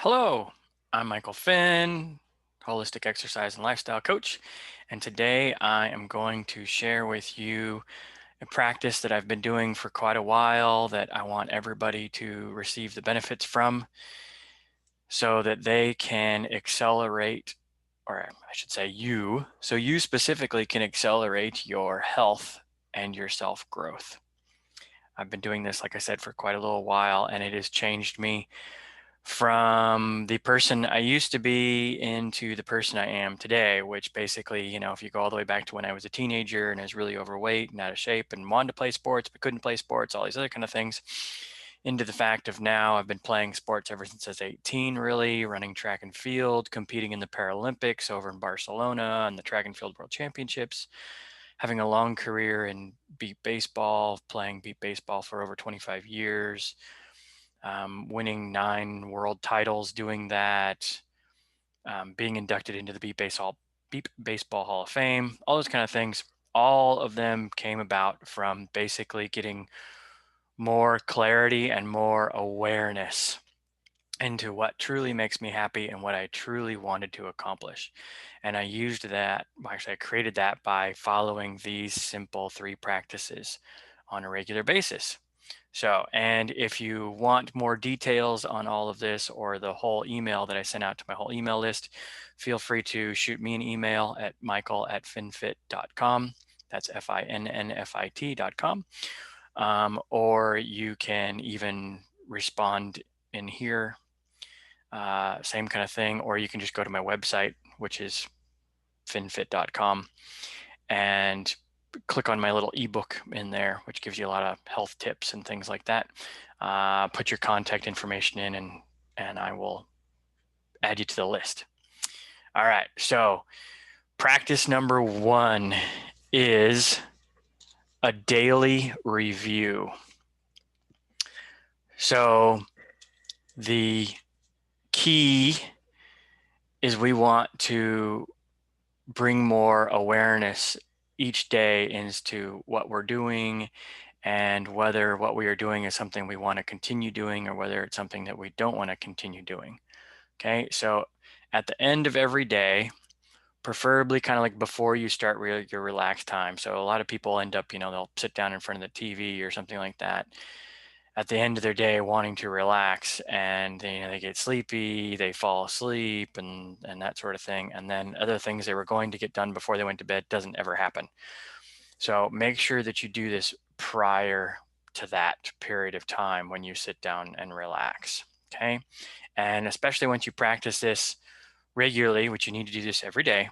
Hello, I'm Michael Finn, holistic exercise and lifestyle coach. And today I am going to share with you a practice that I've been doing for quite a while that I want everybody to receive the benefits from so that they can accelerate, or I should say so you specifically can accelerate your health and your self growth. I've been doing this, like I said, for quite a little while, and it has changed me from the person I used to be into the person I am today, which basically, if you go all the way back to when I was a teenager and I was really overweight and out of shape and wanted to play sports but couldn't play sports, all these other kind of things, into the fact of now I've been playing sports ever since I was 18, really, running track and field, competing in the Paralympics over in Barcelona and the track and field world championships, having a long career in beat baseball, playing beat baseball for over 25 years, winning 9 world titles doing that, being inducted into the Beep Baseball Hall of Fame, all those kind of things. All of them came about from basically getting more clarity and more awareness into what truly makes me happy and what I truly wanted to accomplish. And I used that, actually, I created that by following these simple 3 practices on a regular basis. So, and if you want more details on all of this or the whole email that I sent out to my whole email list, feel free to shoot me an email at michael@finfit.com. That's FINNFIT.com. Or you can even respond in here, same kind of thing, or you can just go to my website, which is finfit.com, and click on my little ebook in there, which gives you a lot of health tips and things like that. Put your contact information in, and I will add you to the list. All right, so practice number 1 is a daily review. So the key is we want to bring more awareness each day into what we're doing and whether what we are doing is something we want to continue doing or whether it's something that we don't want to continue doing. Okay, so at the end of every day, preferably kind of like before you start your relaxed time. So a lot of people end up, they'll sit down in front of the TV or something like that at the end of their day wanting to relax, and they get sleepy, they fall asleep, and that sort of thing. And then other things they were going to get done before they went to bed doesn't ever happen. So make sure that you do this prior to that period of time when you sit down and relax. Okay. And especially once you practice this regularly, which you need to do this every day,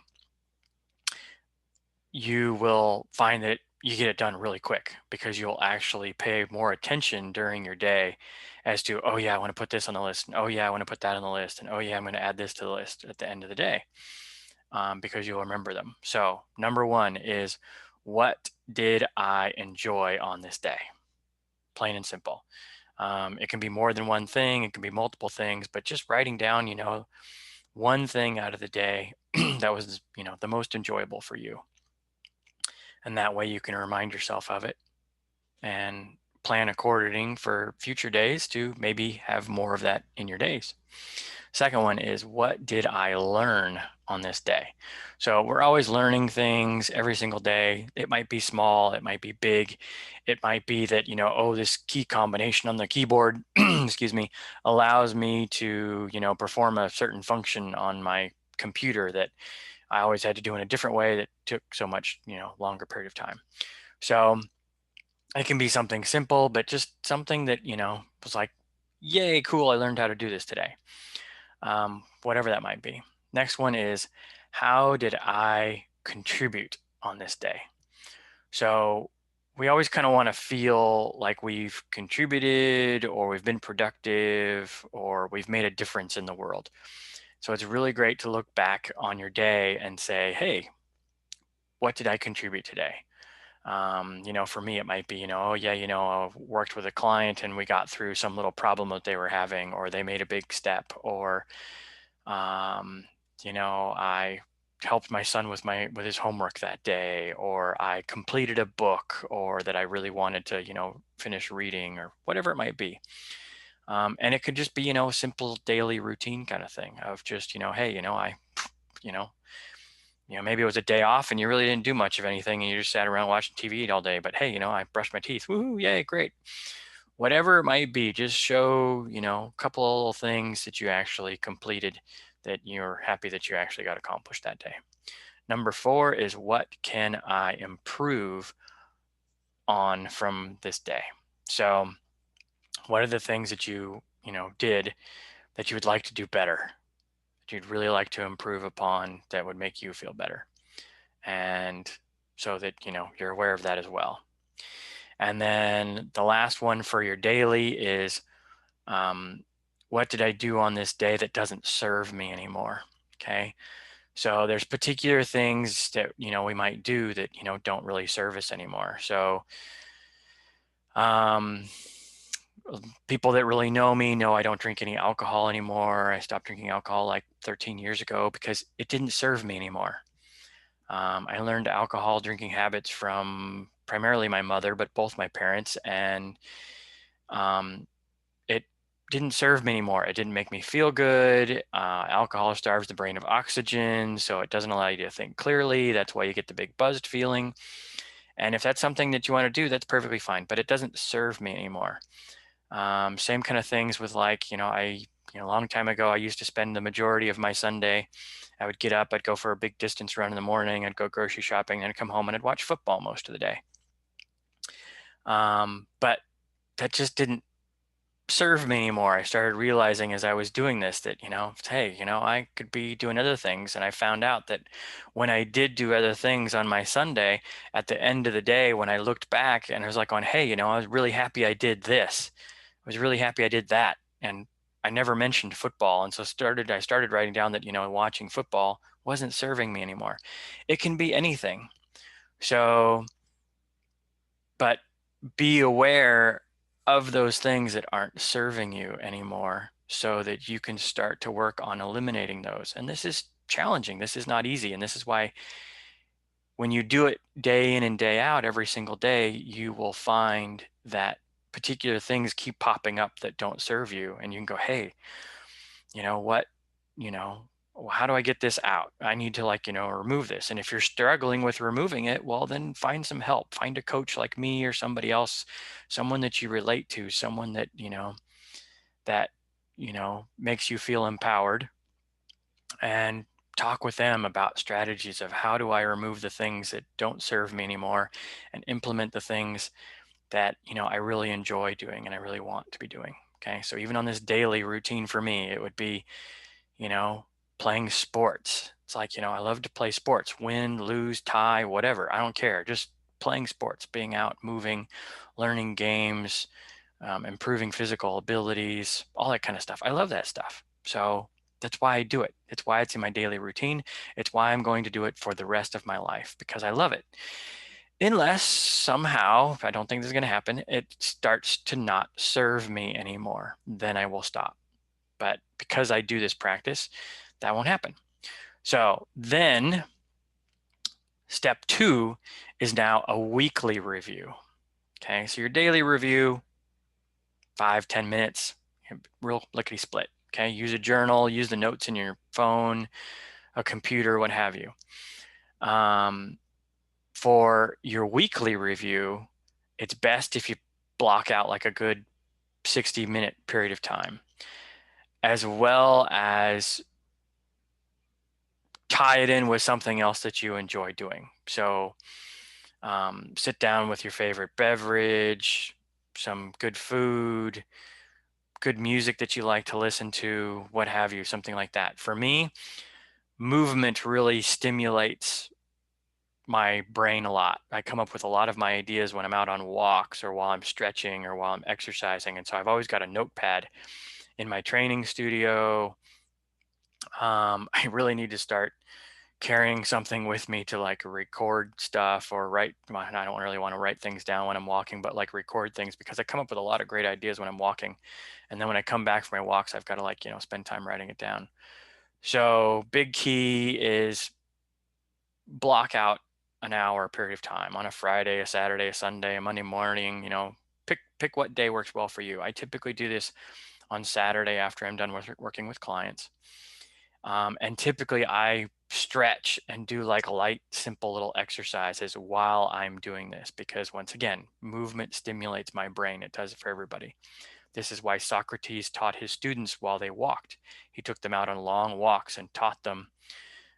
you will find that you get it done really quick because you'll actually pay more attention during your day as to, oh yeah, I want to put this on the list, and oh yeah, I want to put that on the list, and oh yeah, I'm going to add this to the list at the end of the day, because you'll remember them. So number 1 is, what did I enjoy on this day? Plain and simple. It can be more than one thing, it can be multiple things, but just writing down, one thing out of the day that was, the most enjoyable for you. And that way you can remind yourself of it and plan according for future days to maybe have more of that in your days. Second one is, what did I learn on this day? So we're always learning things every single day. It might be small, it might be big. It might be that, oh, this key combination on the keyboard, excuse me, allows me to, perform a certain function on my computer that I always had to do in a different way that took so much, longer period of time. So it can be something simple, but just something that, was like, yay, cool, I learned how to do this today. Whatever that might be. Next one is, how did I contribute on this day? So we always kind of want to feel like we've contributed or we've been productive or we've made a difference in the world. So it's really great to look back on your day and say, hey, what did I contribute today? For me, it might be, oh yeah, I worked with a client and we got through some little problem that they were having, or they made a big step, or, I helped my son with his homework that day, or I completed a book, or that I really wanted to, finish reading, or whatever it might be. And it could just be, a simple daily routine kind of thing of just, hey, you know, maybe it was a day off and you really didn't do much of anything and you just sat around watching TV all day, but hey, I brushed my teeth. Woohoo, yay, great. Whatever it might be, just show, a couple of little things that you actually completed that you're happy that you actually got accomplished that day. Number 4 is, what can I improve on from this day? So what are the things that you did that you would like to do better, that you'd really like to improve upon, that would make you feel better? And so that, you're aware of that as well. And then the last one for your daily is, what did I do on this day that doesn't serve me anymore? Okay. So there's particular things that, we might do that, don't really serve us anymore. So, um, people that really know me know I don't drink any alcohol anymore. I stopped drinking alcohol like 13 years ago because it didn't serve me anymore. I learned alcohol drinking habits from primarily my mother, but both my parents, and um, it didn't serve me anymore. It didn't make me feel good. Alcohol starves the brain of oxygen, so it doesn't allow you to think clearly. That's why you get the big buzzed feeling. And if that's something that you want to do, that's perfectly fine, but it doesn't serve me anymore. Same kind of things with, like, a long time ago, I used to spend the majority of my Sunday. I would get up, I'd go for a big distance run in the morning, I'd go grocery shopping, then I'd come home and I'd watch football most of the day. But that just didn't serve me anymore. I started realizing as I was doing this that, hey, I could be doing other things. And I found out that when I did do other things on my Sunday, at the end of the day, when I looked back and I was like going, hey, I was really happy I did this. I was really happy I did that. And I never mentioned football. And so I started writing down that, watching football wasn't serving me anymore. It can be anything. So, but be aware of those things that aren't serving you anymore so that you can start to work on eliminating those. And this is challenging. This is not easy. And this is why when you do it day in and day out, every single day, you will find that particular things keep popping up that don't serve you. And you can go, hey, what, you know, how do I get this out? I need to, like, remove this. And if you're struggling with removing it, well, then find some help. Find a coach like me or somebody else, someone that you relate to, someone that, that, makes you feel empowered, and talk with them about strategies of how do I remove the things that don't serve me anymore and implement the things that, I really enjoy doing and I really want to be doing. Okay. So even on this daily routine for me, it would be, you know, playing sports. It's like, I love to play sports, win, lose, tie, whatever. I don't care. Just playing sports, being out, moving, learning games, improving physical abilities, all that kind of stuff. I love that stuff. So that's why I do it. It's why it's in my daily routine. It's why I'm going to do it for the rest of my life, because I love it. Unless somehow, I don't think this is going to happen, it starts to not serve me anymore, then I will stop. But because I do this practice, that won't happen. So then step 2 is now a weekly review. Okay, so your daily review, 5-10 minutes, real lickety split. Okay, use a journal, use the notes in your phone, a computer, what have you. For your weekly review, it's best if you block out like a good 60-minute period of time, as well as tie it in with something else that you enjoy doing. So sit down with your favorite beverage, some good food, good music that you like to listen to, what have you, something like that. For me, movement really stimulates my brain a lot. I come up with a lot of my ideas when I'm out on walks or while I'm stretching or while I'm exercising. And so I've always got a notepad in my training studio. I really need to start carrying something with me to, like, record stuff or write. Well, I don't really want to write things down when I'm walking, but like record things, because I come up with a lot of great ideas when I'm walking. And then when I come back from my walks, I've got to, like, spend time writing it down. So big key is block out an hour period of time on a Friday, a Saturday, a Sunday, a Monday morning, pick what day works well for you. I typically do this on Saturday after I'm done with working with clients. And typically I stretch and do like light, simple little exercises while I'm doing this, because once again, movement stimulates my brain. It does it for everybody. This is why Socrates taught his students while they walked. He took them out on long walks and taught them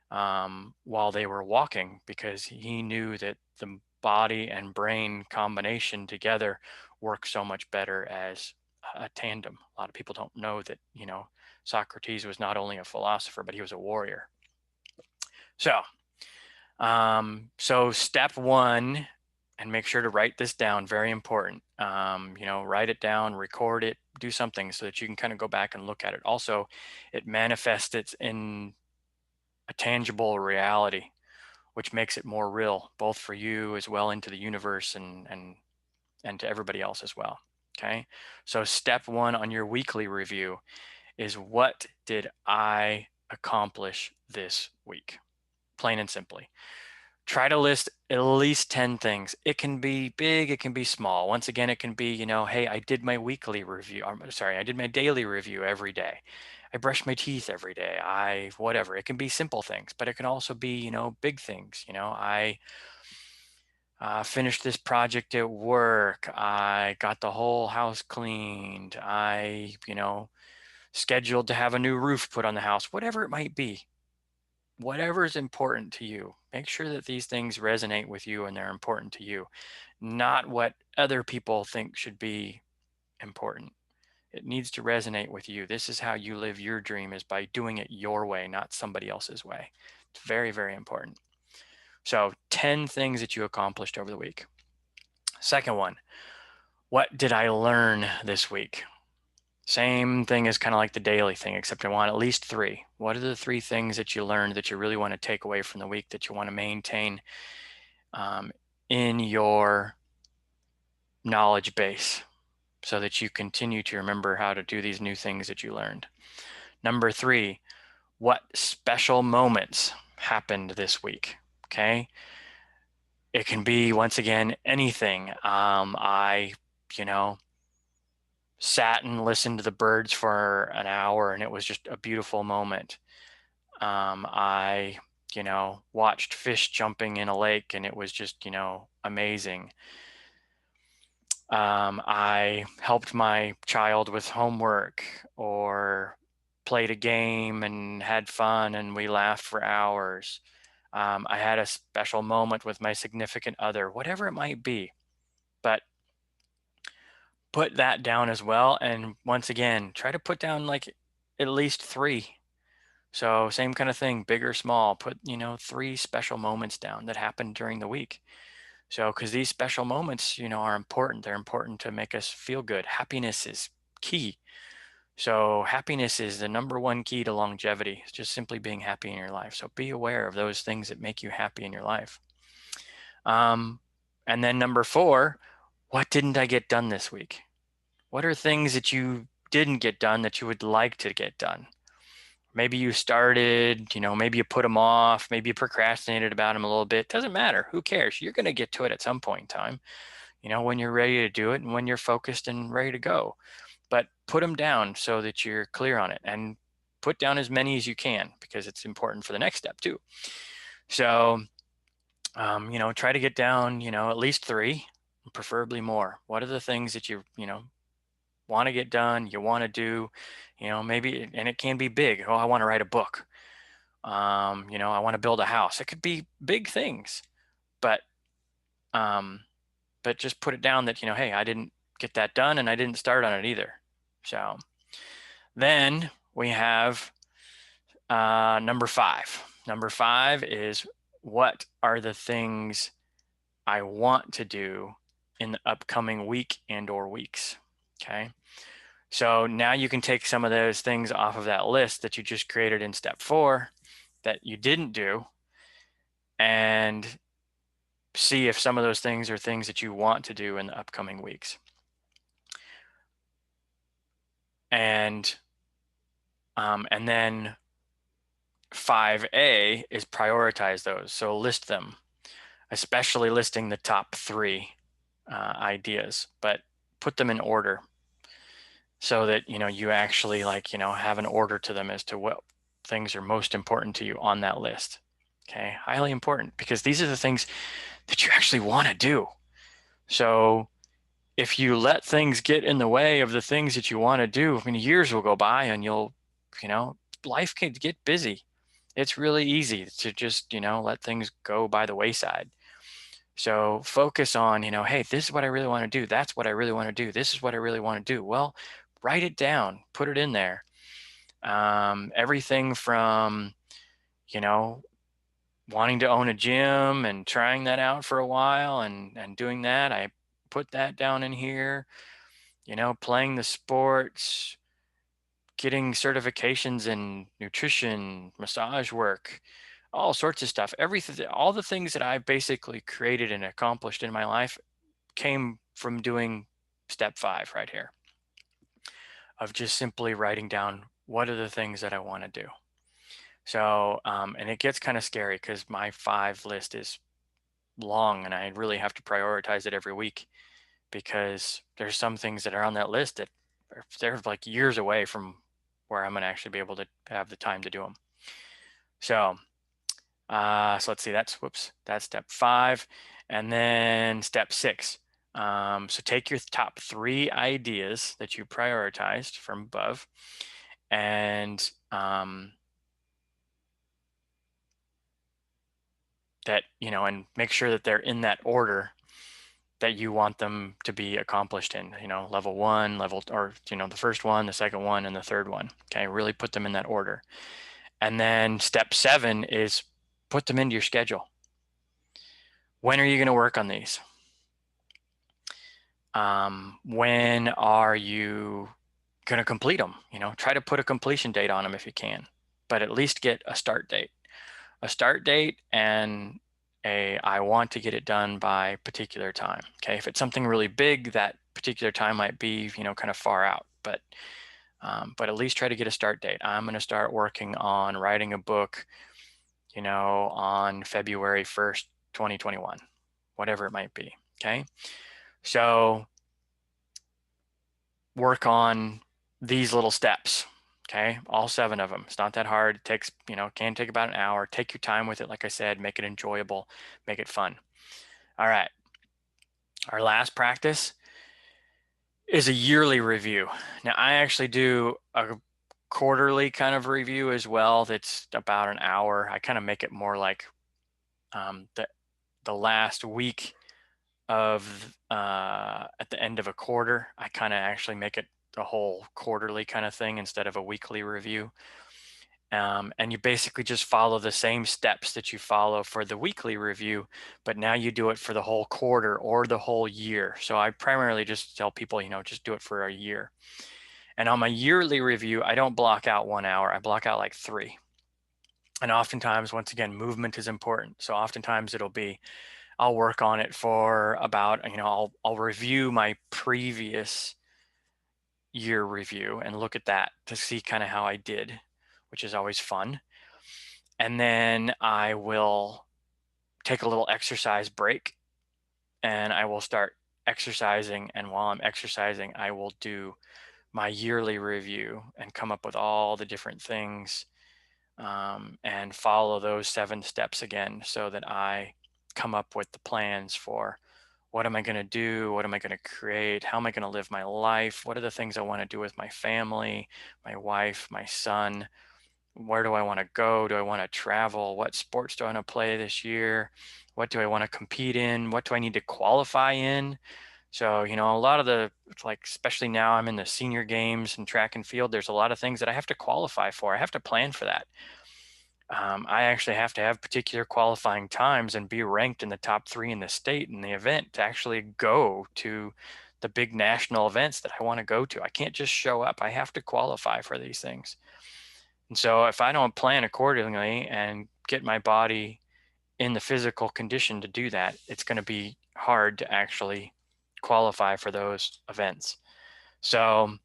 while they were walking, because he knew that the body and brain combination together work so much better as a tandem. A lot of people don't know that, Socrates was not only a philosopher, but he was a warrior. So step one, and make sure to write this down, very important. Write it down, record it, do something so that you can kind of go back and look at it. Also, it manifests it in a tangible reality, which makes it more real, both for you as well into the universe and to everybody else as well. Okay. So step one on your weekly review is, what did I accomplish this week? Plain and simply. Try to list at least 10 things. It can be big, it can be small. Once again, it can be, hey, I did my weekly review. I did my daily review every day. I brush my teeth every day. Whatever. It can be simple things, but it can also be, big things. I finished this project at work. I got the whole house cleaned. I, scheduled to have a new roof put on the house, whatever it might be. Whatever is important to you, make sure that these things resonate with you and they're important to you, not what other people think should be important. It needs to resonate with you. This is how you live your dream, is by doing it your way, not somebody else's way. It's very, very important. So 10 things that you accomplished over the week. Second one, what did I learn this week? Same thing as kind of like the daily thing, except I want at least 3. What are the 3 things that you learned that you really want to take away from the week, that you want to maintain in your knowledge base, so that you continue to remember how to do these new things that you learned? Number 3, what special moments happened this week? Okay. It can be, once again, anything. I sat and listened to the birds for an hour, and it was just a beautiful moment. I, watched fish jumping in a lake, and it was just, amazing. I helped my child with homework, or played a game and had fun and we laughed for hours. I had a special moment with my significant other, whatever it might be. But put that down as well. And once again, try to put down like at least 3. So same kind of thing, big or small, put, 3 special moments down that happened during the week. So, because these special moments, are important. They're important to make us feel good. Happiness is key. So happiness is the number 1 key to longevity. It's just simply being happy in your life. So be aware of those things that make you happy in your life. And then number 4, what didn't I get done this week? What are things that you didn't get done that you would like to get done? Maybe you started, maybe you put them off, maybe you procrastinated about them a little bit. Doesn't matter. Who cares? You're going to get to it at some point in time, when you're ready to do it and when you're focused and ready to go. But put them down so that you're clear on it, and put down as many as you can, because it's important for the next step too. So, try to get down, at least 3, preferably more. What are the things that you want to get done, you want to do, maybe, and it can be big. Oh, I want to write a book. I want to build a house. It could be big things, but just put it down that, hey, I didn't get that done and I didn't start on it either. So then we have number 5. Number 5 is, what are the things I want to do in the upcoming week and or weeks? Okay. So now you can take some of those things off of that list that you just created in step 4 that you didn't do, and see if some of those things are things that you want to do in the upcoming weeks. And then 5A is prioritize those. So list them, especially listing the top 3 ideas, but put them in order. so that, you actually have an order to them as to what things are most important to you on that list. Okay, highly important, because these are the things that you actually want to do. So if you let things get in the way of the things that you want to do, I mean, years will go by and life can get busy. It's really easy to just, let things go by the wayside. So focus on, hey, this is what I really want to do. That's what I really want to do. This is what I really want to do. Well, write it down, put it in there. Everything from, you know, wanting to own a gym and trying that out for a while and doing that, I put that down in here. Playing the sports, getting certifications in nutrition, massage work, all sorts of stuff. Everything, all the things that I've basically created and accomplished in my life came from doing step 5 right here, of just simply writing down what are the things that I want to do. So, and it gets kind of scary because my 5 list is long and I really have to prioritize it every week, because there's some things that are on that list that they're like years away from where I'm going to actually be able to have the time to do them. So, so let's see, that's step 5. And then step 6. So take your top 3 ideas that you prioritized from above and and make sure that they're in that order that you want them to be accomplished in, level 1, the first one, the second one, and the third one. Okay, really put them in that order. And then step 7 is put them into your schedule. When are you going to work on these? When are you going to complete them? Try to put a completion date on them if you can, but at least get a start date. A start date and I want to get it done by particular time. Okay, if it's something really big, that particular time might be, kind of far out, but at least try to get a start date. I'm going to start working on writing a book, on February 1st, 2021, whatever it might be. Okay, so work on these little steps. Okay, all 7 of them. It's not that hard. It takes, can take about an hour. Take your time with it. Like I said, make it enjoyable, make it fun. All right. Our last practice is a yearly review. Now, I actually do a quarterly kind of review as well. That's about an hour. I kind of make it more like the last week of at the end of a quarter. I kind of actually make it a whole quarterly kind of thing instead of a weekly review. And you basically just follow the same steps that you follow for the weekly review, but now you do it for the whole quarter or the whole year. So I primarily just tell people, just do it for a year. And on my yearly review, I don't block out 1 hour. I block out like 3. And oftentimes, once again, movement is important. So oftentimes it'll be, I'll work on it for about, I'll review my previous year review and look at that to see kind of how I did, which is always fun. And then I will take a little exercise break and I will start exercising. And while I'm exercising, I will do my yearly review and come up with all the different things and follow those 7 steps again, so that I come up with the plans for what am I going to do? What am I going to create? How am I going to live my life? What are the things I want to do with my family, my wife, my son? Where do I want to go? Do I want to travel? What sports do I want to play this year? What do I want to compete in? What do I need to qualify in? So, a lot of especially now I'm in the senior games and track and field, there's a lot of things that I have to qualify for. I have to plan for that. I actually have to have particular qualifying times and be ranked in the top 3 in the state in the event to actually go to the big national events that I want to go to. I can't just show up. I have to qualify for these things. And so if I don't plan accordingly and get my body in the physical condition to do that, it's going to be hard to actually qualify for those events. So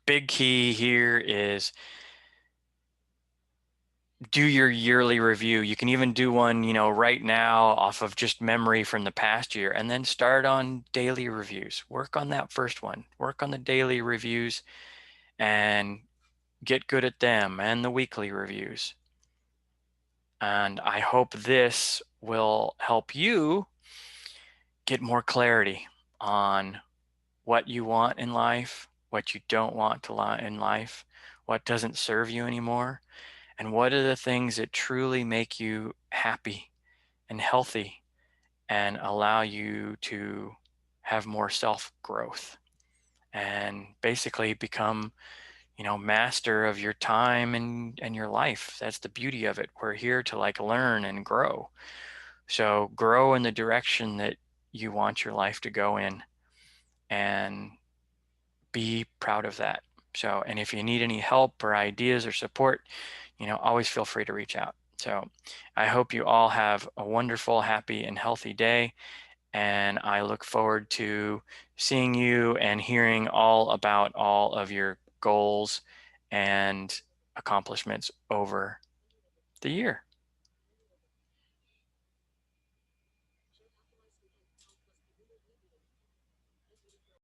big key here is do your yearly review. You can even do one, right now off of just memory from the past year, and then start on daily reviews. Work on that first one. Work on the daily reviews and get good at them, and the weekly reviews. And I hope this will help you get more clarity on what you want in life, what you don't want in life, what doesn't serve you anymore, and what are the things that truly make you happy and healthy and allow you to have more self growth and basically become, master of your time and your life. That's the beauty of it. We're here to like learn and grow. So grow in the direction that you want your life to go in, and be proud of that. So, and if you need any help or ideas or support, always feel free to reach out. So I hope you all have a wonderful, happy, and healthy day. And I look forward to seeing you and hearing all about all of your goals and accomplishments over the year.